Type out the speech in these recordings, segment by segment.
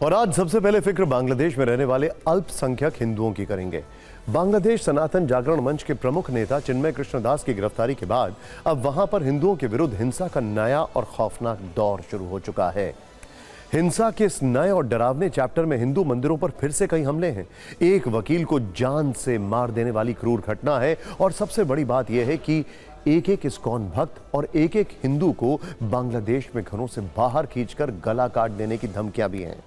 और आज सबसे पहले फिक्र बांग्लादेश में रहने वाले अल्पसंख्यक हिंदुओं की करेंगे। बांग्लादेश सनातन जागरण मंच के प्रमुख नेता चिन्मय कृष्णदास की गिरफ्तारी के बाद अब वहां पर हिंदुओं के विरुद्ध हिंसा का नया और खौफनाक दौर शुरू हो चुका है। हिंसा के इस नए और डरावने चैप्टर में हिंदू मंदिरों पर फिर से कई हमले हैं। एक वकील को जान से मार देने वाली क्रूर घटना है और सबसे बड़ी बात यह है कि एक एक इस्कॉन भक्त और एक एक हिंदू को बांग्लादेश में घरों से बाहर खींचकर गला काट देने की धमकियां भी हैं।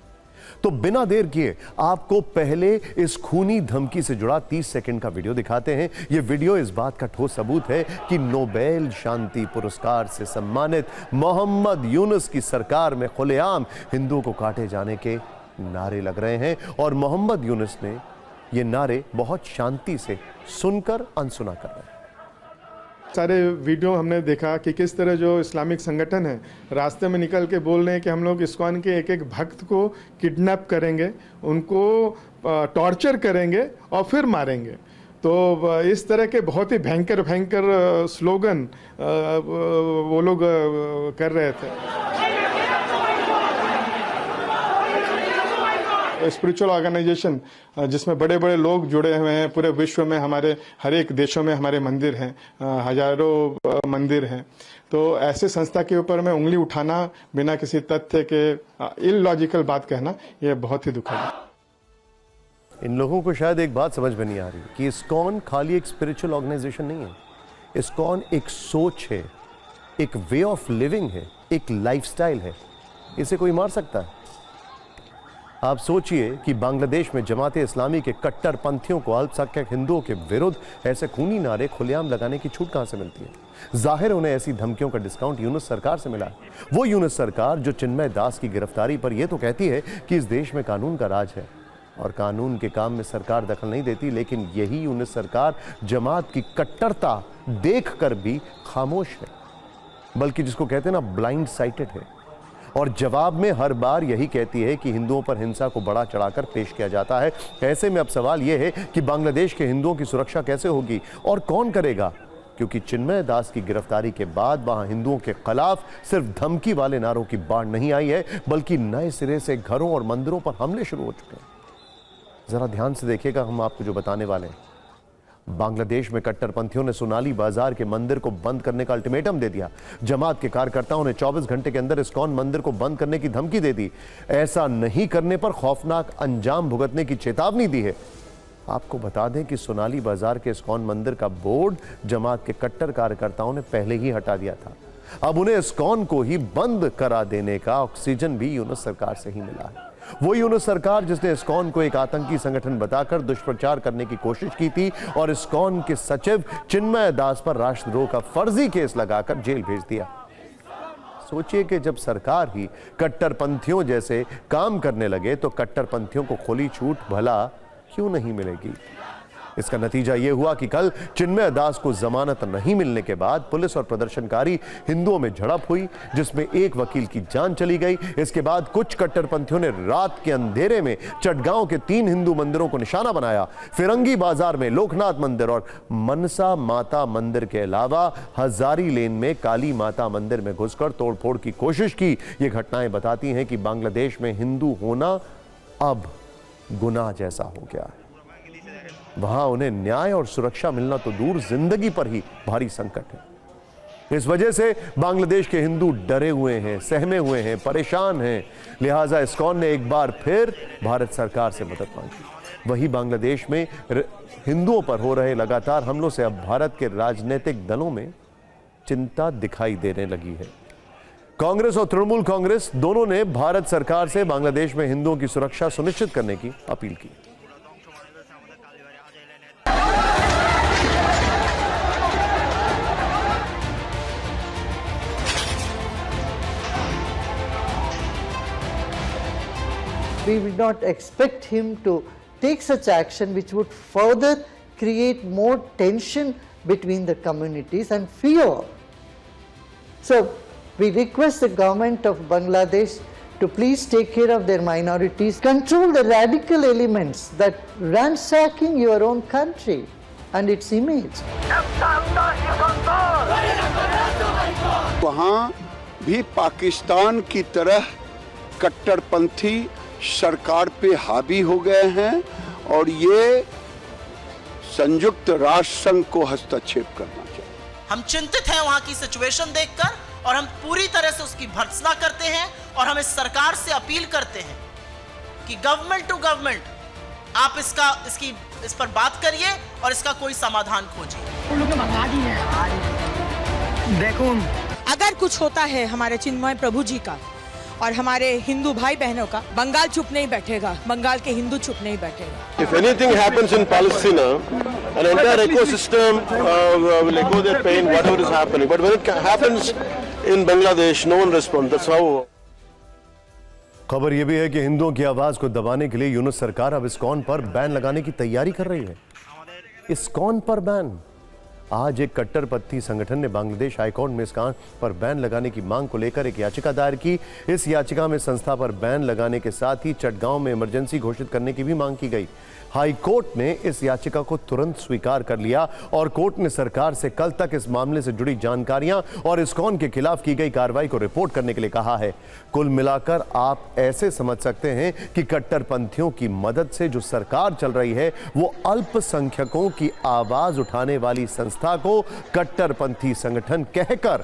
तो बिना देर किए आपको पहले इस खूनी धमकी से जुड़ा 30 सेकंड का वीडियो दिखाते हैं। यह वीडियो इस बात का ठोस सबूत है कि नोबेल शांति पुरस्कार से सम्मानित मोहम्मद यूनुस की सरकार में खुलेआम हिंदुओं को काटे जाने के नारे लग रहे हैं और मोहम्मद यूनुस ने ये नारे बहुत शांति से सुनकर अनसुना कर रहे हैं। सारे वीडियो हमने देखा कि किस तरह जो इस्लामिक संगठन है रास्ते में निकल के बोल रहे हैं कि हम लोग इस्कॉन के एक एक भक्त को किडनैप करेंगे, उनको टॉर्चर करेंगे और फिर मारेंगे। तो इस तरह के बहुत ही भयंकर भयंकर स्लोगन वो लोग कर रहे थे। स्पिरिचुअल ऑर्गेनाइजेशन जिसमें बड़े बड़े लोग जुड़े हुए हैं, पूरे विश्व में हमारे हर एक देशों में हमारे मंदिर हैं, हजारों मंदिर हैं। तो ऐसे संस्था के ऊपर में उंगली उठाना बिना किसी तथ्य के इलॉजिकल बात कहना, यह बहुत ही दुखद है। इन लोगों को शायद एक बात समझ में नहीं आ रही कि इस्कॉन खाली एक स्पिरिचुअल ऑर्गेनाइजेशन नहीं है। इस्कॉन एक सोच है, एक वे ऑफ लिविंग है, एक लाइफस्टाइल है। इसे कोई मार सकता है? आप सोचिए कि बांग्लादेश में जमाते इस्लामी के कट्टरपंथियों को अल्पसंख्यक हिंदुओं के विरुद्ध ऐसे खूनी नारे खुलेआम लगाने की छूट कहां से मिलती है? जाहिर उन्हें ऐसी धमकियों का डिस्काउंट यूनुस सरकार से मिला है। वो यूनुस सरकार जो चिन्मय दास की गिरफ्तारी पर यह तो कहती है कि इस देश में कानून का राज है और कानून के काम में सरकार दखल नहीं देती, लेकिन यही यूनुस सरकार जमात की कट्टरता देखकर भी खामोश है, बल्कि जिसको कहते हैं ना ब्लाइंड साइटेड है। और जवाब में हर बार यही कहती है कि हिंदुओं पर हिंसा को बढ़ा चढ़ाकर पेश किया जाता है। ऐसे में अब सवाल यह है कि बांग्लादेश के हिंदुओं की सुरक्षा कैसे होगी और कौन करेगा? क्योंकि चिन्मय दास की गिरफ्तारी के बाद वहां हिंदुओं के खिलाफ सिर्फ धमकी वाले नारों की बाढ़ नहीं आई है, बल्कि नए सिरे से घरों और मंदिरों पर हमले शुरू हो चुके हैं। जरा ध्यान से देखिएगा, हम आपको जो बताने वाले हैं। बांग्लादेश में कट्टरपंथियों ने सोनाली बाजार के मंदिर को बंद करने का अल्टीमेटम दे दिया। जमात के कार्यकर्ताओं ने 24 घंटे के अंदर इस्कॉन मंदिर को बंद करने की धमकी दे दी। ऐसा नहीं करने पर खौफनाक अंजाम भुगतने की चेतावनी दी है। आपको बता दें कि सोनाली बाजार के इस्कॉन मंदिर का बोर्ड जमात के कट्टर कार्यकर्ताओं ने पहले ही हटा दिया था। अब उन्हें इस्कॉन को ही बंद करा देने का ऑक्सीजन भी यूनुस सरकार से ही मिला है। वो यूनुस सरकार जिसने इस्कॉन को एक आतंकी संगठन बताकर दुष्प्रचार करने की कोशिश की थी और इस्कॉन के सचिव चिन्मय दास पर राष्ट्रद्रोह का फर्जी केस लगाकर जेल भेज दिया। सोचिए कि जब सरकार ही कट्टरपंथियों जैसे काम करने लगे तो कट्टरपंथियों को खुली छूट भला क्यों नहीं मिलेगी? इसका नतीजा यह हुआ कि कल चिन्मय दास को जमानत नहीं मिलने के बाद पुलिस और प्रदर्शनकारी हिंदुओं में झड़प हुई, जिसमें एक वकील की जान चली गई। इसके बाद कुछ कट्टरपंथियों ने रात के अंधेरे में चटगांव के 3 हिंदू मंदिरों को निशाना बनाया। फिरंगी बाजार में लोकनाथ मंदिर और मनसा माता मंदिर के अलावा हजारी लेन में काली माता मंदिर में घुसकर तोड़फोड़ की कोशिश की। ये घटनाएं बताती हैं कि बांग्लादेश में हिंदू होना अब गुनाह जैसा हो गया है। वहां उन्हें न्याय और सुरक्षा मिलना तो दूर, जिंदगी पर ही भारी संकट है। इस वजह से बांग्लादेश के हिंदू डरे हुए हैं, सहमे हुए हैं, परेशान हैं। लिहाजा इस्कॉन ने एक बार फिर भारत सरकार से मदद मांगी। वही बांग्लादेश में हिंदुओं पर हो रहे लगातार हमलों से अब भारत के राजनीतिक दलों में चिंता दिखाई देने लगी है। कांग्रेस और तृणमूल कांग्रेस दोनों ने भारत सरकार से बांग्लादेश में हिंदुओं की सुरक्षा सुनिश्चित करने की अपील की। We would not expect him to take such action which would further create more tension between the communities and fear. So we request the government of Bangladesh to please take care of their minorities, control the radical elements that ransacking your own country and its image. वहाँ भी पाकिस्तान की तरह कट्टरपंथी सरकार पे हावी हो गए हैं और ये संयुक्त राष्ट्र संघ को हस्तक्षेप करना चाहिए। हम चिंतित हैं वहां की सिचुएशन देखकर और हम पूरी तरह से उसकी भर्त्सना करते हैं और हम इस सरकार से अपील करते हैं कि गवर्नमेंट टू गवर्नमेंट आप इस पर बात करिए और इसका कोई समाधान खोजिए। देखो अगर कुछ होता है हमारे चिन्मय प्रभु जी का और हमारे हिंदू भाई बहनों का, बंगाल चुप नहीं बैठेगा, बंगाल के हिंदू चुप नहीं बैठेगा। If anything happens in Palestine, an entire ecosystem will echo their pain, whatever is happening. But when it happens in Bangladesh, no one responds. That's how. खबर यह भी है कि हिंदुओं की आवाज को दबाने के लिए यूनुस सरकार अब इस्कॉन पर बैन लगाने की तैयारी कर रही है। इस्कॉन पर बैन। आज एक कट्टरपंथी संगठन ने बांग्लादेश हाईकोर्ट में इस्कॉन पर बैन लगाने की मांग को लेकर एक याचिका दायर की। इस याचिका में संस्था पर बैन लगाने के साथ ही चटगांव में इमरजेंसी घोषित करने की भी मांग की गई। हाई कोर्ट ने इस याचिका को तुरंत स्वीकार कर लिया और कोर्ट ने सरकार से कल तक इस मामले से जुड़ी जानकारियां और इस्कॉन के खिलाफ की गई कार्रवाई को रिपोर्ट करने के लिए कहा है। कुल मिलाकर आप ऐसे समझ सकते हैं कि कट्टरपंथियों की मदद से जो सरकार चल रही है वो अल्पसंख्यकों की आवाज उठाने वाली संस्था को कट्टरपंथी संगठन कहकर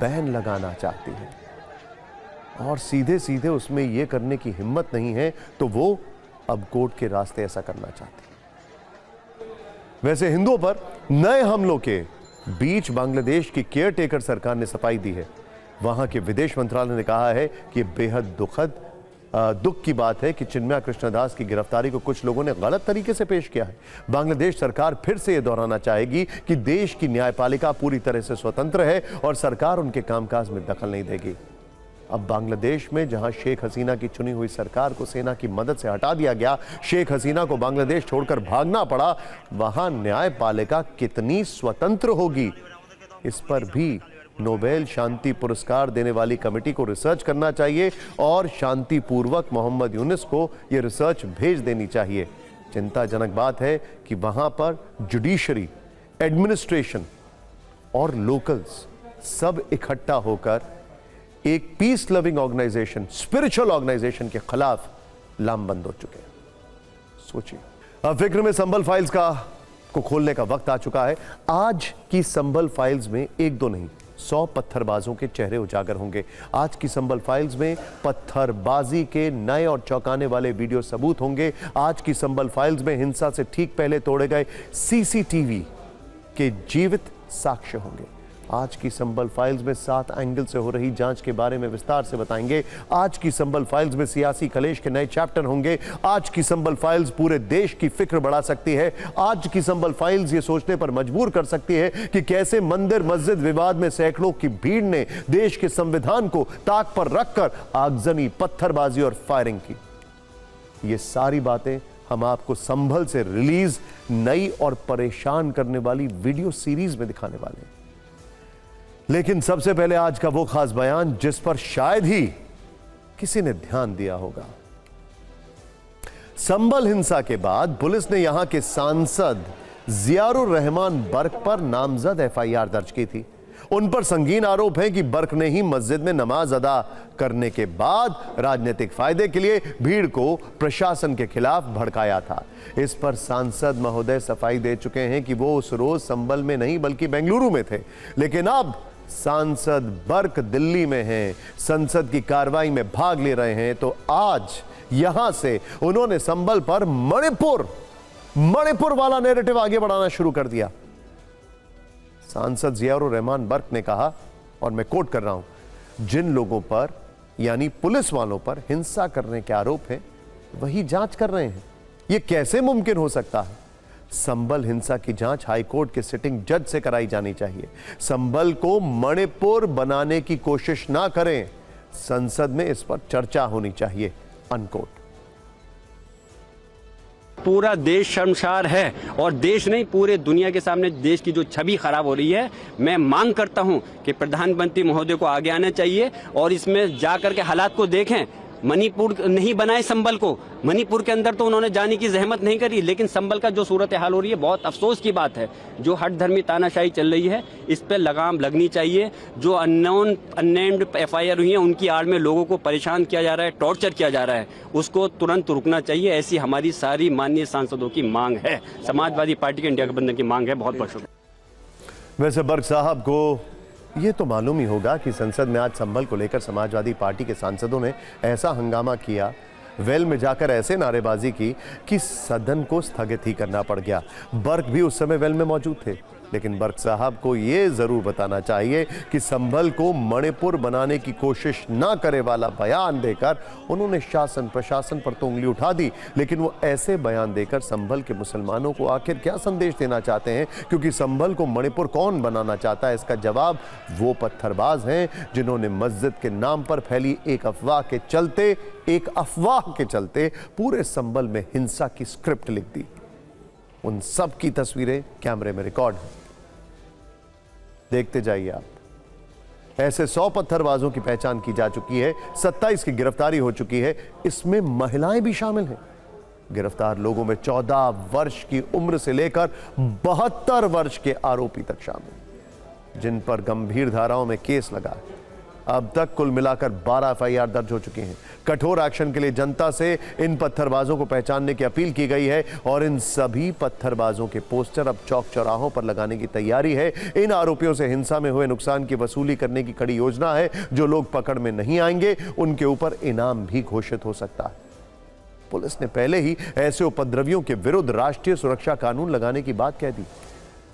बैन लगाना चाहती है और सीधे सीधे उसमें यह करने की हिम्मत नहीं है तो वो अब कोर्ट के रास्ते ऐसा करना चाहते हैं। वैसे हिंदुओं पर नए हमलों के बीच बांग्लादेश की केयरटेकर सरकार ने सफाई दी है। वहां के विदेश मंत्रालय ने कहा है कि बेहद दुख की बात है कि चिन्मया कृष्णदास की गिरफ्तारी को कुछ लोगों ने गलत तरीके से पेश किया है। बांग्लादेश सरकार फिर से यह दोहराना चाहेगी कि देश की न्यायपालिका पूरी तरह से स्वतंत्र है और सरकार उनके कामकाज में दखल नहीं देगी। अब बांग्लादेश में जहां शेख हसीना की चुनी हुई सरकार को सेना की मदद से हटा दिया गया, शेख हसीना को बांग्लादेश छोड़कर भागना पड़ा, वहां न्यायपालिका कितनी स्वतंत्र होगी, इस पर भी नोबेल शांति पुरस्कार देने वाली कमेटी को रिसर्च करना चाहिए और शांतिपूर्वक मोहम्मद यूनुस को यह रिसर्च भेज देनी चाहिए। चिंताजनक बात है कि वहां पर जुडिशरी, एडमिनिस्ट्रेशन और लोकल्स सब इकट्ठा होकर एक peace loving organisation, spiritual organisation के खिलाफ लामबंद हो चुके हैं। सोचिए, अब फिक्र में संभल फाइल्स को खोलने का वक्त आ चुका है। आज की संभल फाइल्स में एक दो नहीं 100 पत्थरबाजों के चेहरे उजागर होंगे। आज की संभल फाइल्स में पत्थरबाजी के नए और चौंकाने वाले वीडियो सबूत होंगे। आज की संभल फाइल्स में हिंसा से ठीक पहले तोड़े गए सीसीटीवी के जीवित साक्ष्य होंगे। आज की संभल फाइल्स में 7 एंगल से हो रही जांच के बारे में विस्तार से बताएंगे। आज की संभल फाइल्स में सियासी कलेश के नए चैप्टर होंगे। आज की संभल फाइल्स पूरे देश की फिक्र बढ़ा सकती है। आज की संभल फाइल्स ये सोचने पर मजबूर कर सकती है कि कैसे मंदिर मस्जिद विवाद में सैकड़ों की भीड़ ने देश के संविधान को ताक पर रखकर आगजनी, पत्थरबाजी और फायरिंग की। ये सारी बातें हम आपको संभल से रिलीज नई और परेशान करने वाली वीडियो सीरीज में दिखाने वाले हैं। लेकिन सबसे पहले आज का वो खास बयान जिस पर शायद ही किसी ने ध्यान दिया होगा। संभल हिंसा के बाद पुलिस ने यहां के सांसद जियारुर रहमान बर्क पर नामजद एफआईआर दर्ज की थी। उन पर संगीन आरोप है कि बर्क ने ही मस्जिद में नमाज अदा करने के बाद राजनीतिक फायदे के लिए भीड़ को प्रशासन के खिलाफ भड़काया था। इस पर सांसद महोदय सफाई दे चुके हैं कि वो उस रोज संभल में नहीं बल्कि बेंगलुरु में थे। लेकिन अब सांसद बर्क दिल्ली में हैं, संसद की कार्रवाई में भाग ले रहे हैं, तो आज यहां से उन्होंने संभल पर मणिपुर वाला नैरेटिव आगे बढ़ाना शुरू कर दिया। सांसद जियारुर रहमान बर्क ने कहा, और मैं कोट कर रहा हूं, जिन लोगों पर यानी पुलिस वालों पर हिंसा करने के आरोप हैं वही जांच कर रहे हैं। यह कैसे मुमकिन हो सकता है? संभल हिंसा की जांच हाईकोर्ट के सिटिंग जज से कराई जानी चाहिए। संभल को मणिपुर बनाने की कोशिश ना करें, संसद में इस पर चर्चा होनी चाहिए। अनकोट। पूरा देश शर्मसार है और देश नहीं पूरे दुनिया के सामने देश की जो छवि खराब हो रही है। मैं मांग करता हूं कि प्रधानमंत्री महोदय को आगे आना चाहिए और इसमें जाकर के हालात को देखें मणिपुर नहीं बनाए संभल को, मणिपुर के अंदर तो उन्होंने जाने की जहमत नहीं करी, लेकिन संभल का जो सूरत हाल हो रही है बहुत अफसोस की बात है। जो हट धर्मी तानाशाही चल रही है इस पर लगाम लगनी चाहिए। जो अननेम्ड FIR हुई है उनकी आड़ में लोगों को परेशान किया जा रहा है, टॉर्चर किया जा रहा है, उसको तुरंत रुकना चाहिए। ऐसी हमारी सारी माननीय सांसदों की मांग है, समाजवादी पार्टी के इंडिया गठबंधन की मांग है। बहुत बहुत शुक्रिया। वैसे बर्क साहब को ये तो मालूम ही होगा कि संसद में आज संभल को लेकर समाजवादी पार्टी के सांसदों ने ऐसा हंगामा किया, वेल में जाकर ऐसे नारेबाजी की कि सदन को स्थगित ही करना पड़ गया। बर्क भी उस समय वेल में मौजूद थे, लेकिन बर्क साहब को ये जरूर बताना चाहिए कि संभल को मणिपुर बनाने की कोशिश ना करे वाला बयान देकर उन्होंने शासन प्रशासन पर तो उंगली उठा दी, लेकिन वो ऐसे बयान देकर संभल के मुसलमानों को आखिर क्या संदेश देना चाहते हैं? क्योंकि संभल को मणिपुर कौन बनाना चाहता है, इसका जवाब वो पत्थरबाज हैं जिन्होंने मस्जिद के नाम पर फैली एक अफवाह के चलते पूरे संभल में हिंसा की स्क्रिप्ट लिख दी। उन सब की तस्वीरें कैमरे में रिकॉर्ड हैं, देखते जाइए आप। ऐसे 100 पत्थरबाजों की पहचान की जा चुकी है, 27 की गिरफ्तारी हो चुकी है, इसमें महिलाएं भी शामिल हैं। गिरफ्तार लोगों में 14 वर्ष की उम्र से लेकर 72 वर्ष के आरोपी तक शामिल, जिन पर गंभीर धाराओं में केस लगा है। अब तक कुल मिलाकर 12 FIR दर्ज हो चुकी हैं। कठोर एक्शन के लिए जनता से इन पत्थरबाजों को पहचानने की अपील की गई है और इन सभी पत्थरबाजों के पोस्टर अब चौक चौराहों पर लगाने की तैयारी है। इन आरोपियों से हिंसा में हुए नुकसान की वसूली करने की कड़ी योजना है। जो लोग पकड़ में नहीं आएंगे उनके ऊपर इनाम भी घोषित हो सकता है। पुलिस ने पहले ही ऐसे उपद्रवियों के विरुद्ध राष्ट्रीय सुरक्षा कानून लगाने की बात कह दी।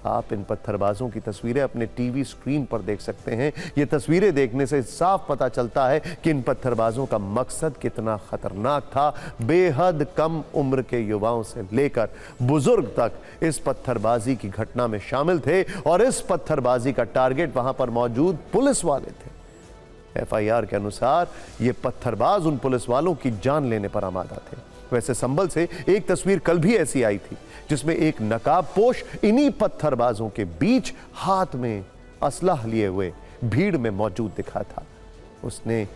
आप इन पत्थरबाजों की तस्वीरें अपने टीवी स्क्रीन पर देख सकते हैं। ये तस्वीरें देखने से साफ पता चलता है कि इन पत्थरबाजों का मकसद कितना खतरनाक था। बेहद कम उम्र के युवाओं से लेकर बुजुर्ग तक इस पत्थरबाजी की घटना में शामिल थे और इस पत्थरबाजी का टारगेट वहां पर मौजूद पुलिस वाले थे। FIR के अनुसार ये पत्थरबाज उन पुलिस वालों की जान लेने पर आमादा थे। वैसे संभल से एक तस्वीर कल भी ऐसी आई थी जिसमें एक नकाबपोश इन्हीं पत्थरबाजों के बीच हाथ में असलाह लिए हुए भीड़ में मौजूद दिखा था। उसने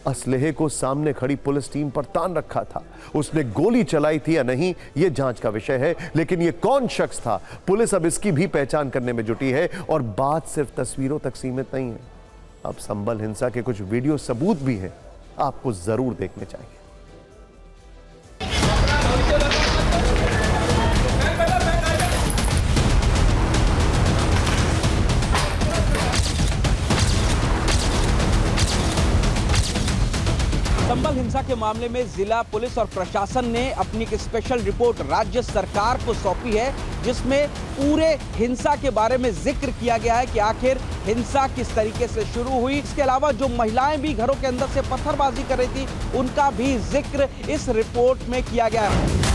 असलहे को सामने खड़ी पुलिस टीम पर तान रखा था। उसने गोली चलाई थी या नहीं ये जांच का विषय है, लेकिन ये कौन शख्स था पुलिस अब इसकी भी पहचान करने में जुटी है। और बात सिर्फ तस्वीरों तक सीमित नहीं है, अब संभल हिंसा के कुछ वीडियो सबूत भी हैं, आपको जरूर देखने चाहिए। संभल हिंसा के मामले में जिला पुलिस और प्रशासन ने अपनी एक स्पेशल रिपोर्ट राज्य सरकार को सौंपी है, जिसमें पूरे हिंसा के बारे में जिक्र किया गया है कि आखिर हिंसा किस तरीके से शुरू हुई। इसके अलावा जो महिलाएं भी घरों के अंदर से पत्थरबाजी कर रही थी उनका भी जिक्र इस रिपोर्ट में किया गया है।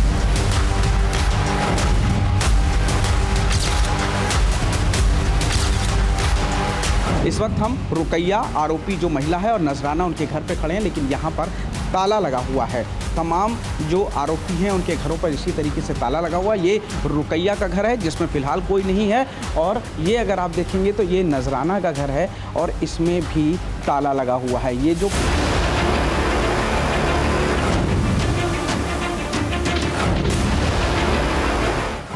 इस वक्त हम रुकैया आरोपी जो महिला है और नजराना उनके घर पे खड़े हैं, लेकिन यहाँ पर ताला लगा हुआ है। तमाम जो आरोपी हैं उनके घरों पर इसी तरीके से ताला लगा हुआ है। ये रुकैया का घर है जिसमें फिलहाल कोई नहीं है, और ये अगर आप देखेंगे तो ये नजराना का घर है और इसमें भी ताला लगा हुआ है। ये जो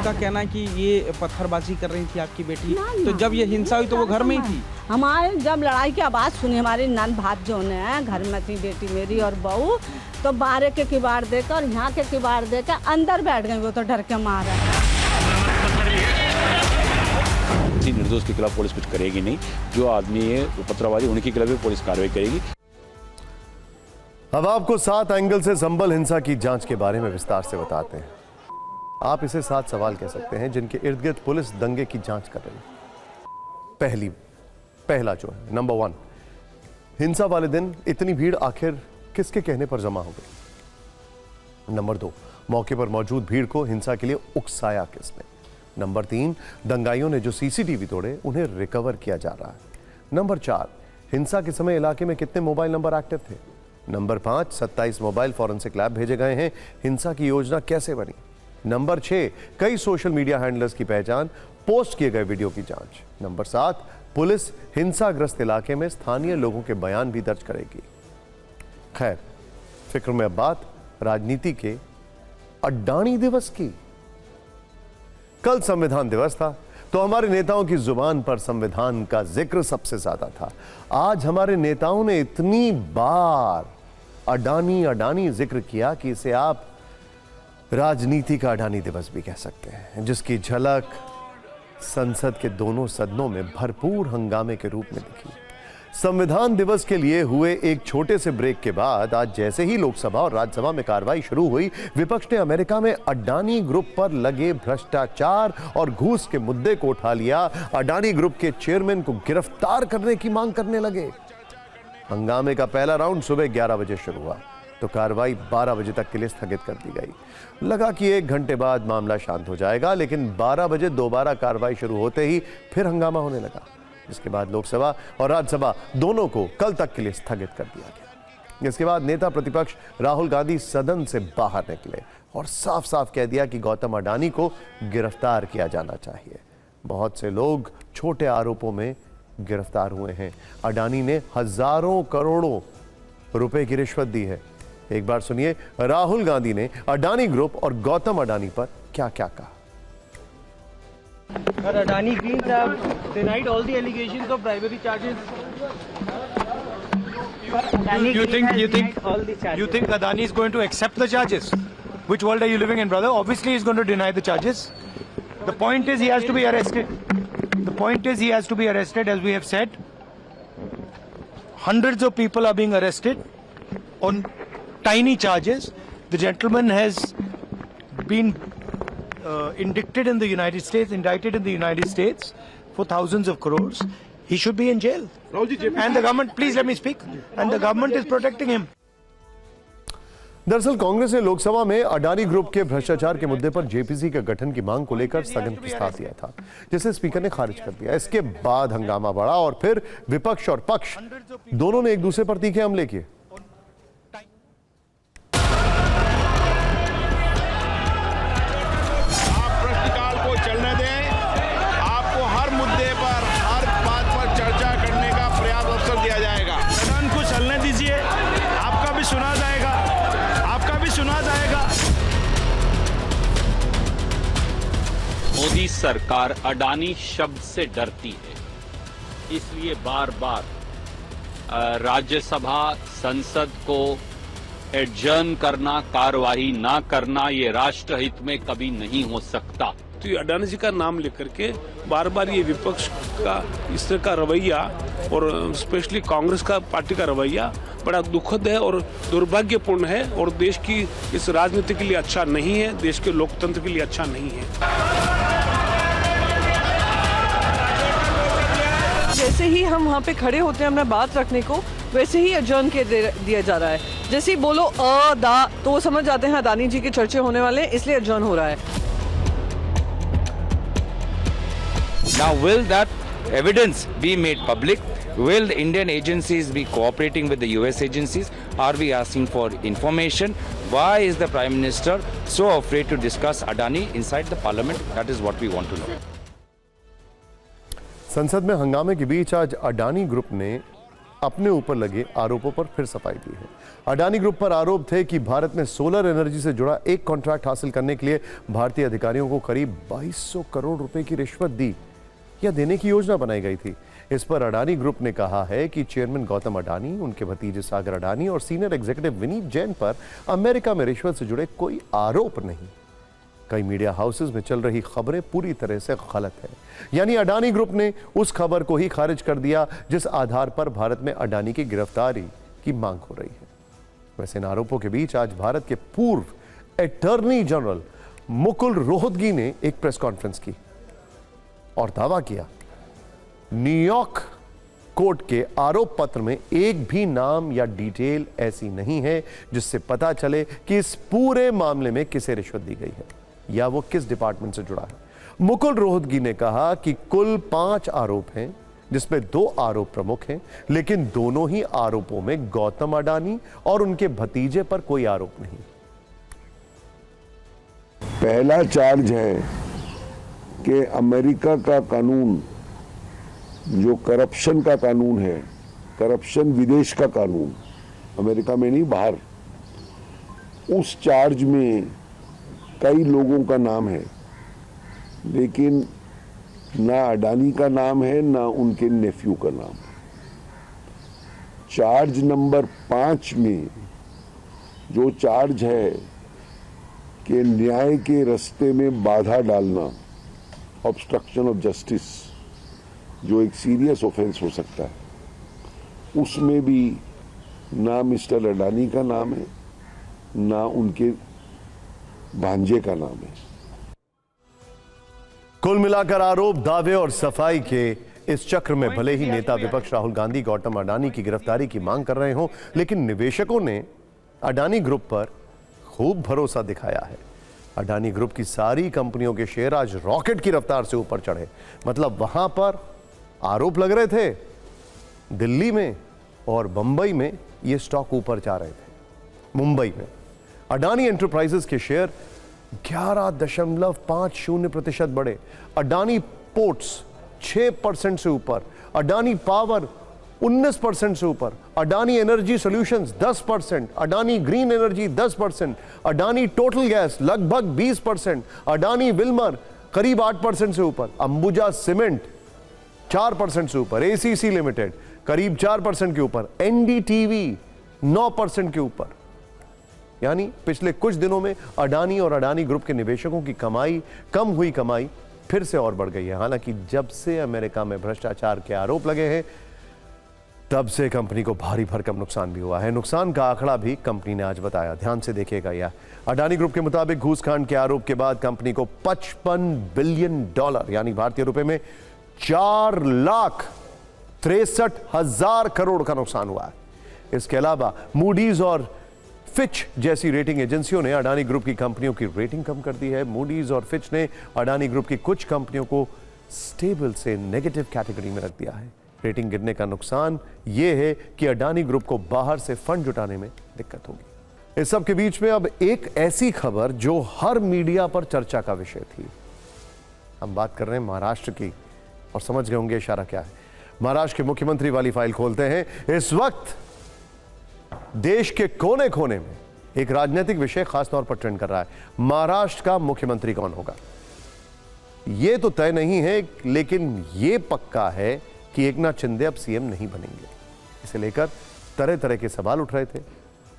का कहना है कि ये पत्थरबाजी कर रही थी आपकी बेटी, तो जब ये हिंसा हुई तो वो घर में ही थी। हमारे जब लड़ाई की आवाज़ सुनी, हमारी नन भात जो है घर में थी बेटी मेरी और बहू, तो बाहर के किवाड़ देकर यहाँ के किवाड़ देकर अंदर बैठ गई, वो तो डर के मारा। किसी निर्दोष के खिलाफ पुलिस कुछ करेगी नहीं, जो आदमी है उपद्रववादी उनके खिलाफ भी पुलिस कार्रवाई करेगी। अब आपको 7 एंगल से संभल हिंसा की जांच के बारे में विस्तार से बताते हैं। आप इसे 7 सवाल कह सकते हैं जिनके इर्द गिर्द पुलिस दंगे की जांच कर रही है। पहला जो है नंबर 1, हिंसा वाले दिन इतनी भीड़ आखिर किसके कहने पर जमा हो गई। नंबर 2, मौके पर मौजूद भीड़ को हिंसा के लिए उकसाया किसने। नंबर 3, दंगाइयों ने जो CCTV तोड़े उन्हें रिकवर किया जा रहा है। नंबर 4, हिंसा के समय इलाके में कितने मोबाइल नंबर एक्टिव थे। नंबर 5, 27 मोबाइल फॉरेंसिक लैब भेजे गए हैं। हिंसा की योजना कैसे बनी। नंबर 6, कई सोशल मीडिया हैंडलर्स की पहचान, पोस्ट किए गए वीडियो की जांच। नंबर 7, पुलिस हिंसाग्रस्त इलाके में स्थानीय लोगों के बयान भी दर्ज करेगी। खैर, फिक्र में अब बात राजनीति के अडानी दिवस की। कल संविधान दिवस था तो हमारे नेताओं की जुबान पर संविधान का जिक्र सबसे ज्यादा था। आज हमारे नेताओं ने इतनी बार अडानी अडानी जिक्र किया कि इसे आप राजनीति का अडानी दिवस भी कह सकते हैं, जिसकी झलक संसद के दोनों सदनों में भरपूर हंगामे के रूप में दिखी। संविधान दिवस के लिए हुए एक छोटे से ब्रेक के बाद आज जैसे ही लोकसभा और राज्यसभा में कार्रवाई शुरू हुई, विपक्ष ने अमेरिका में अडानी ग्रुप पर लगे भ्रष्टाचार और घूस के मुद्दे को उठा लिया। अडानी ग्रुप के चेयरमैन को गिरफ्तार करने की मांग करने लगे। हंगामे का पहला राउंड सुबह 11 बजे शुरू हुआ तो कार्रवाई 12 बजे तक के लिए स्थगित कर दी गई। लगा कि 1 घंटे बाद मामला शांत हो जाएगा, लेकिन 12 बजे दोबारा कार्रवाई शुरू होते ही फिर हंगामा होने लगा, जिसके बाद लोकसभा और राज्यसभा दोनों को कल तक के लिए स्थगित कर दिया गया। इसके बाद नेता प्रतिपक्ष राहुल गांधी सदन से बाहर निकले और साफ साफ कह दिया कि गौतम अडानी को गिरफ्तार किया जाना चाहिए। बहुत से लोग छोटे आरोपों में गिरफ्तार हुए हैं। अडानी ने हजारों करोड़ों रुपए की रिश्वत दी है। एक बार सुनिए राहुल गांधी ने अडानी ग्रुप और गौतम अडानी पर क्या क्या कहा। Adani Greens have denied all the allegations of bribery charges. You think Adani is going to accept the charges? Which world are you living in, brother? Obviously, he's going to deny the charges. The point is, he has to be arrested. The point is, he has to be arrested, as we have said. Hundreds of people are being arrested on tiny charges. The gentleman has been indicted in the United States for thousands of crores. He should be in jail. And the government, please let me speak. And the government is protecting him. दरअसल कांग्रेस ने लोकसभा में Adani group के भ्रष्टाचार के मुद्दे पर JPC के गठन की मांग को लेकर स्थगन प्रस्ताव दिया था, जिसे स्पीकर ने खारिज कर दिया। इसके बाद हंगामा बढ़ा और फिर विपक्ष और पक्ष दोनों ने एक दूसरे पर तीखे हमले किए। मोदी सरकार अडानी शब्द से डरती है, इसलिए बार बार राज्यसभा संसद को एडजर्न करना, कार्यवाही ना करना, ये राष्ट्रहित में कभी नहीं हो सकता। तो ये अडानी जी का नाम लेकर के बार बार ये विपक्ष का इस तरह का रवैया और स्पेशली कांग्रेस का पार्टी का रवैया बड़ा दुखद है और दुर्भाग्यपूर्ण है और देश की इस राजनीति के लिए अच्छा नहीं है, देश के लोकतंत्र के लिए अच्छा नहीं है। जैसे ही हम वहाँ पे खड़े होते हैं अपना बात रखने को, वैसे ही अडजर्न के दिया जा रहा है। जैसे ही बोलो अ दा तो वो समझ जाते हैं अडानी जी के चर्चे होने वाले हैं, इसलिए अडजर्न हो रहा है। Now will that evidence be made public? Will the Indian agencies be cooperating with the US agencies? Are we asking for information? Why is the Prime Minister so afraid to discuss Adani inside the parliament? That is what we want to know. संसद में हंगामे के बीच आज Adani group ने अपने ऊपर लगे आरोपों पर फिर सफाई दी है। अडानी ग्रुप पर आरोप थे कि भारत में सोलर एनर्जी से जुड़ा एक कॉन्ट्रैक्ट हासिल करने के लिए भारतीय अधिकारियों को करीब 2200 करोड़ रुपए की रिश्वत दी या देने की योजना बनाई गई थी। इस पर अडानी ग्रुप ने कहा है कि चेयरमैन गौतम अडानी, उनके भतीजे सागर अडानी और सीनियर एग्जीक्यूटिव विनीत जैन पर अमेरिका में रिश्वत से जुड़े कोई आरोप नहीं। कई मीडिया हाउसेस में चल रही खबरें पूरी तरह से गलत है, यानी अडानी ग्रुप ने उस खबर को ही खारिज कर दिया जिस आधार पर भारत में अडानी की गिरफ्तारी की मांग हो रही है। वैसे इन आरोपों के बीच आज भारत के पूर्व अटॉर्नी जनरल मुकुल रोहतगी ने एक प्रेस कॉन्फ्रेंस की और दावा किया न्यूयॉर्क कोर्ट के आरोप पत्र में एक भी नाम या डिटेल ऐसी नहीं है जिससे पता चले कि इस पूरे मामले में किसे रिश्वत दी गई है या वो किस डिपार्टमेंट से जुड़ा है। मुकुल रोहतगी ने कहा कि कुल 5 आरोप हैं जिसमें 2 आरोप प्रमुख हैं, लेकिन दोनों ही आरोपों में गौतम अडानी और उनके भतीजे पर कोई आरोप नहीं। पहला चार्ज है कि अमेरिका का कानून जो करप्शन का कानून है, करप्शन विदेश का कानून, अमेरिका में नहीं बाहर, उस चार्ज में कई लोगों का नाम है, लेकिन ना अडानी का नाम है ना उनके नेफ्यू का नाम है। चार्ज नंबर 5 में जो चार्ज है कि न्याय के रास्ते में बाधा डालना, ऑब्स्ट्रक्शन ऑफ जस्टिस, जो एक सीरियस ऑफेंस हो सकता है, उसमें भी ना मिस्टर अडानी का नाम है ना उनके भांजे का नाम है। कुल मिलाकर आरोप, दावे और सफाई के इस चक्र में भले ही नेता विपक्ष राहुल गांधी गौतम अडानी की गिरफ्तारी की मांग कर रहे हों, लेकिन निवेशकों ने अडानी ग्रुप पर खूब भरोसा दिखाया है। अडानी ग्रुप की सारी कंपनियों के शेयर आज रॉकेट की रफ्तार से ऊपर चढ़े। मतलब वहां पर आरोप लग रहे थे, दिल्ली में और बंबई में ये स्टॉक ऊपर जा रहे थे। मुंबई में अडानी एंटरप्राइजेस के शेयर 11.50% बढ़े। अडानी पोर्ट्स 6% से ऊपर, अडानी पावर 19% से ऊपर, Adani energy solutions 10%, Adani green energy 10%, Adani total gas लगभग 20%, अडानी विल्मर करीब 8% से ऊपर, अंबुजा सीमेंट 4% से ऊपर, एसीसी लिमिटेड करीब 4% के ऊपर, एनडीटीवी 9% के ऊपर। यानी पिछले कुछ दिनों में अडानी और अडानी ग्रुप के निवेशकों की कमाई, कम हुई कमाई फिर से और बढ़ गई है। हालांकि जब से अमेरिका में भ्रष्टाचार के आरोप लगे हैं, तब से कंपनी को भारी भरकम नुकसान भी हुआ है। नुकसान का आंकड़ा भी कंपनी ने आज बताया, ध्यान से देखिएगा। यह अडानी ग्रुप के मुताबिक घूसकांड के आरोप के बाद कंपनी को $55 बिलियन यानी भारतीय रुपए में 4,63,000 करोड़ का नुकसान हुआ है। इसके अलावा मूडीज और फिच जैसी रेटिंग एजेंसियों ने अडानी ग्रुप की कंपनियों की रेटिंग कम कर दी है। मूडीज और फिच ने अडानी ग्रुप की कुछ कंपनियों को स्टेबल से नेगेटिव कैटेगरी में रख दिया है। रेटिंग गिरने का नुकसान यह है कि अडानी ग्रुप को बाहर से फंड जुटाने में दिक्कत होगी। इस सब के बीच में अब एक ऐसी खबर जो हर मीडिया पर चर्चा का विषय थी। हम बात कर रहे हैं महाराष्ट्र की, और समझ गए होंगे इशारा क्या है। महाराष्ट्र के मुख्यमंत्री वाली फाइल खोलते हैं। इस वक्त देश के कोने कोने में एक राजनीतिक विषय खासतौर पर ट्रेंड कर रहा है। महाराष्ट्र का मुख्यमंत्री कौन होगा यह तो तय नहीं है, लेकिन यह पक्का है कि एकनाथ शिंदे अब सीएम नहीं बनेंगे। इसे लेकर तरह तरह के सवाल उठ रहे थे।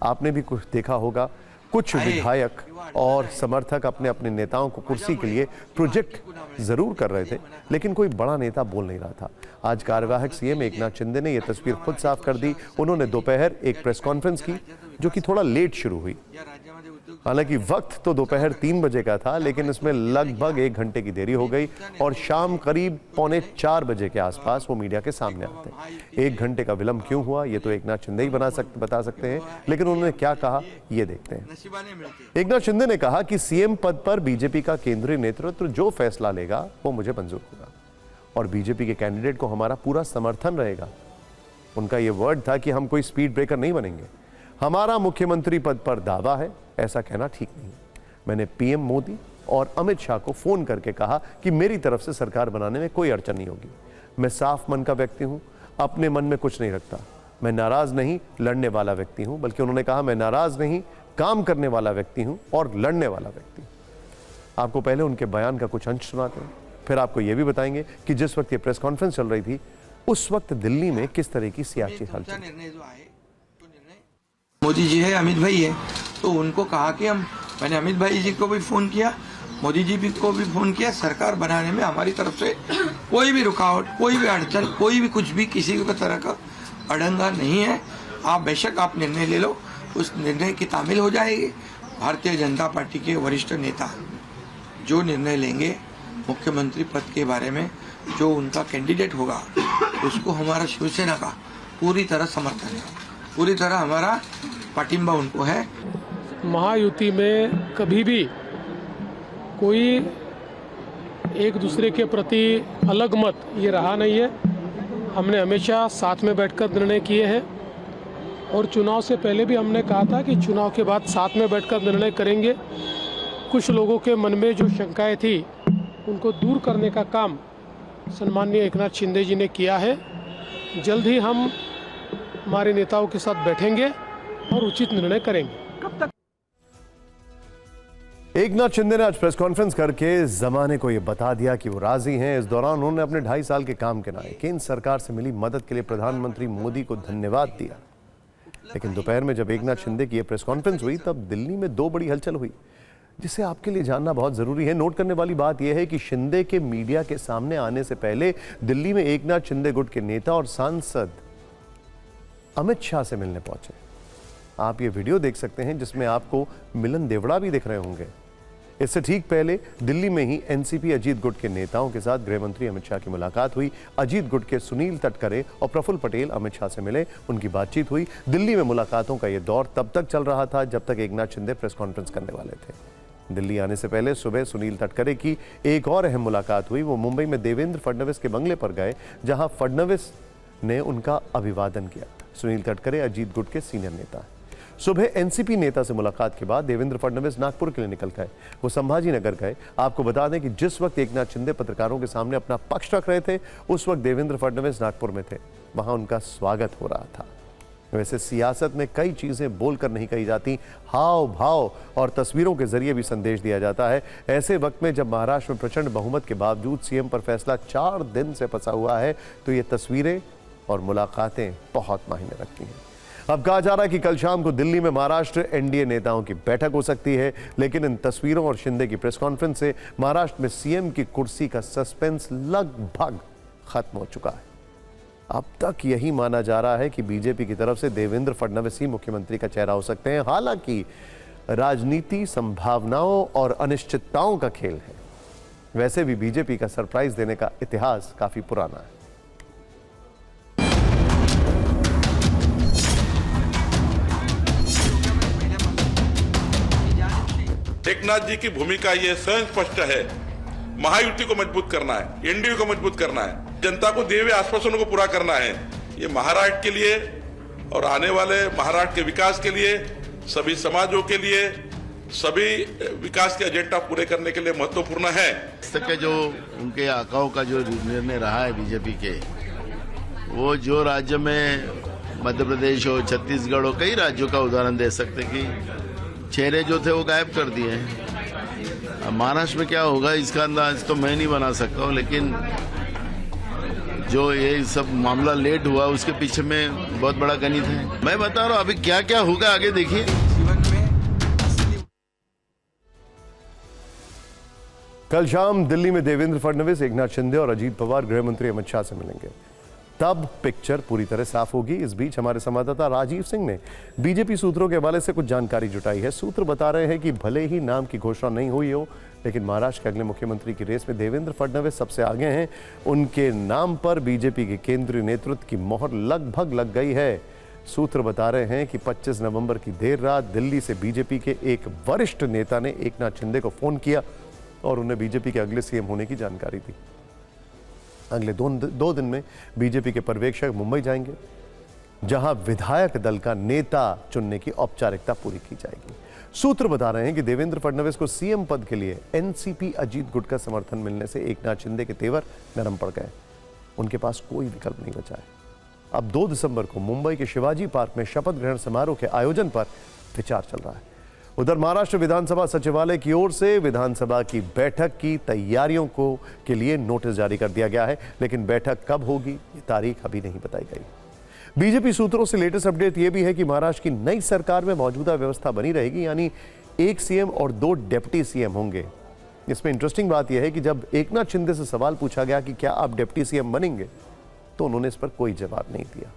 आपने भी कुछ देखा होगा, कुछ विधायक और समर्थक अपने अपने नेताओं को कुर्सी के लिए प्रोजेक्ट जरूर कर रहे थे, लेकिन कोई बड़ा नेता बोल नहीं रहा था। आज कार्यवाहक सीएम एकनाथ शिंदे ने यह तस्वीर खुद साफ कर दी। उन्होंने दोपहर एक प्रेस कॉन्फ्रेंस की जो कि थोड़ा लेट शुरू हुई। हालांकि वक्त तो दोपहर 3 बजे का था, लेकिन इसमें लगभग 1 घंटे की देरी हो गई और शाम करीब 3:45 बजे के आसपास वो मीडिया के सामने आते हैं। 1 घंटे का विलंब क्यों हुआ ये तो एकनाथ शिंदे ही बता सकते हैं, लेकिन उन्होंने क्या कहा ये देखते हैं। एकनाथ शिंदे ने कहा कि सीएम पद पर बीजेपी का केंद्रीय नेतृत्व जो फैसला लेगा वो मुझे मंजूर होगा और बीजेपी के कैंडिडेट को हमारा पूरा समर्थन रहेगा। उनका यह वर्ड था कि हम कोई स्पीड ब्रेकर नहीं बनेंगे। हमारा मुख्यमंत्री पद पर दावा है, ऐसा कहना ठीक नहीं। मैंने पीएम मोदी और अमित शाह को फोन करके कहा कि मेरी तरफ से सरकार बनाने में कोई अड़चन नहीं होगी। मैं साफ मन का व्यक्ति हूं, अपने मन में कुछ नहीं रखता। मैं नाराज नहीं, लड़ने वाला व्यक्ति हूं। बल्कि उन्होंने कहा मैं नाराज नहीं, काम करने वाला व्यक्ति हूं और लड़ने वाला व्यक्ति। आपको पहले उनके बयान का कुछ अंश सुनाते हैं, फिर आपको यह भी बताएंगे कि जिस वक्त ये प्रेस कॉन्फ्रेंस चल रही थी उस वक्त दिल्ली में किस तरह की सियासी हलचल। मोदी जी है, अमित भाई है, तो उनको कहा कि मैंने अमित भाई जी को भी फोन किया, मोदी जी को भी फोन किया। सरकार बनाने में हमारी तरफ से कोई भी रुकावट, कोई भी अड़चन, कोई भी कुछ भी किसी भी तरह का अड़ंगा नहीं है। आप बेशक आप निर्णय ले लो, उस निर्णय की तामील हो जाएगी। भारतीय जनता पार्टी के वरिष्ठ नेता जो निर्णय लेंगे मुख्यमंत्री पद के बारे में, जो उनका कैंडिडेट होगा, उसको हमारा शिवसेना का पूरी तरह समर्थन है, पूरी तरह हमारा पाटिंबा उनको है। महायुति में कभी भी कोई एक दूसरे के प्रति अलग मत ये रहा नहीं है। हमने हमेशा साथ में बैठकर निर्णय किए हैं और चुनाव से पहले भी हमने कहा था कि चुनाव के बाद साथ में बैठकर निर्णय करेंगे। कुछ लोगों के मन में जो शंकाएं थी उनको दूर करने का काम सम्माननीय एकनाथ शिंदे जी ने किया है। जल्द ही हम हमारे नेताओं के साथ बैठेंगे और उचित निर्णय करेंगे। एकनाथ शिंदे ने आज प्रेस कॉन्फ्रेंस करके जमाने को यह बता दिया कि वो राजी हैं। इस दौरान उन्होंने अपने 2.5 साल के काम गिनाए, केंद्र सरकार से मिली मदद के लिए प्रधानमंत्री मोदी को धन्यवाद दिया। लेकिन दोपहर में जब एकनाथ शिंदे की यह प्रेस कॉन्फ्रेंस हुई तब दिल्ली में 2 बड़ी हलचल हुई, जिसे आपके लिए जानना बहुत जरूरी है। नोट करने वाली बात यह है कि शिंदे के मीडिया के सामने आने से पहले दिल्ली में एकनाथ शिंदे गुट के नेता और सांसद अमित शाह से मिलने पहुंचे। आप ये वीडियो देख सकते हैं जिसमें आपको मिलन देवड़ा भी दिख रहे होंगे। इससे ठीक पहले दिल्ली में ही एनसीपी अजीत गुट के नेताओं के साथ गृह मंत्री अमित शाह की मुलाकात हुई। अजीत गुट के सुनील तटकरे और प्रफुल्ल पटेल अमित शाह से मिले, उनकी बातचीत हुई। दिल्ली में मुलाकातों का यह दौर तब तक चल रहा था जब तक एकनाथ शिंदे प्रेस कॉन्फ्रेंस करने वाले थे। दिल्ली आने से पहले सुबह सुनील तटकरे की एक और अहम मुलाकात हुई। वो मुंबई में देवेंद्र फडणवीस के बंगले पर गए, जहां फडणवीस ने उनका अभिवादन किया। सुनील तटकरे अजीत गुट के सीनियर नेता हैं। सुबह एनसीपी नेता से मुलाकात के बाद देवेंद्र फडणवीस नागपुर के लिए निकल गए। वो संभाजी नगर गए। आपको बता दें कि जिस वक्त एकनाथ शिंदे पत्रकारों के सामने अपना पक्ष रख रहे थे, उस वक्त देवेंद्र फडणवीस नागपुर में थे। वहां उनका स्वागत हो रहा था। वैसे सियासत में कई चीजें बोलकर नहीं कही जाती, हाव भाव और तस्वीरों के जरिए भी संदेश दिया जाता है। ऐसे वक्त में जब महाराष्ट्र में प्रचंड बहुमत के बावजूद सीएम पर फैसला 4 दिन से फंसा हुआ है, तो ये तस्वीरें और मुलाकातें बहुत मायने रखती हैं। अब कहा जा रहा है कि कल शाम को दिल्ली में महाराष्ट्र एनडीए नेताओं की बैठक हो सकती है, लेकिन इन तस्वीरों और शिंदे की प्रेस कॉन्फ्रेंस से महाराष्ट्र में सीएम की कुर्सी का सस्पेंस लगभग खत्म हो चुका है। अब तक यही माना जा रहा है कि बीजेपी की तरफ से देवेंद्र फडणवीस ही मुख्यमंत्री का चेहरा हो सकते हैं। हालांकि राजनीति संभावनाओं और अनिश्चितताओं का खेल है। वैसे भी बीजेपी का सरप्राइज देने का इतिहास काफी पुराना है। एकनाथ जी की भूमिका ये स्वयं स्पष्ट है, महायुति को मजबूत करना है, एनडीए को मजबूत करना है, जनता को दिए हुए आश्वासनों को पूरा करना है। ये महाराष्ट्र के लिए और आने वाले महाराष्ट्र के विकास के लिए, सभी समाजों के लिए, सभी विकास के एजेंडा पूरे करने के लिए महत्वपूर्ण है। के जो उनके आकाओं का जो निर्णय रहा है बीजेपी के, वो जो राज्य में मध्य प्रदेश हो, छत्तीसगढ़ हो, कई राज्यों का उदाहरण दे सकते कि चेहरे जो थे वो गायब कर दिए हैं। अब महाराष्ट्र में क्या होगा इसका अंदाज तो मैं नहीं बना सकता हूँ, लेकिन जो ये सब मामला लेट हुआ उसके पीछे में बहुत बड़ा गणित है। मैं बता रहा हूँ अभी क्या क्या होगा आगे देखिए। कल शाम दिल्ली में देवेंद्र फडणवीस, एकनाथ शिंदे और अजीत पवार गृह मंत्री अमित शाह से मिलेंगे। तब पिक्चर पूरी तरह साफ होगी। इस बीच हमारे संवाददाता राजीव सिंह ने बीजेपी सूत्रों के हवाले से कुछ जानकारी जुटाई है। सूत्र बता रहे हैं कि भले ही नाम की घोषणा नहीं हुई हो, लेकिन महाराष्ट्र के अगले मुख्यमंत्री की रेस में देवेंद्र फडणवीस सबसे आगे हैं। उनके नाम पर बीजेपी के केंद्रीय नेतृत्व की मोहर लगभग लग गई है। सूत्र बता रहे हैं कि 25 नवंबर की देर रात दिल्ली से बीजेपी के एक वरिष्ठ नेता ने एकनाथ शिंदे को फोन किया और उन्हें बीजेपी के अगले सीएम होने की जानकारी दी। अगले 2 दिन में बीजेपी के पर्यवेक्षक मुंबई जाएंगे, जहां विधायक दल का नेता चुनने की औपचारिकता पूरी की जाएगी। सूत्र बता रहे हैं कि देवेंद्र फडणवीस को सीएम पद के लिए एनसीपी अजीत गुट का समर्थन मिलने से एकनाथ शिंदे के तेवर नरम पड़ गए। उनके पास कोई विकल्प नहीं बचा है। अब 2 दिसंबर को मुंबई के शिवाजी पार्क में शपथ ग्रहण समारोह के आयोजन पर विचार चल रहा है। उधर महाराष्ट्र विधानसभा सचिवालय की ओर से विधानसभा की बैठक की तैयारियों के लिए नोटिस जारी कर दिया गया है, लेकिन बैठक कब होगी ये तारीख अभी नहीं बताई गई। बीजेपी सूत्रों से लेटेस्ट अपडेट यह भी है कि महाराष्ट्र की नई सरकार में मौजूदा व्यवस्था बनी रहेगी, यानी 1 सीएम और 2 डिप्टी सीएम होंगे। इसमें इंटरेस्टिंग बात यह है कि जब एकनाथ शिंदे से सवाल पूछा गया कि क्या आप डिप्टी सीएम बनेंगे, तो उन्होंने इस पर कोई जवाब नहीं दिया।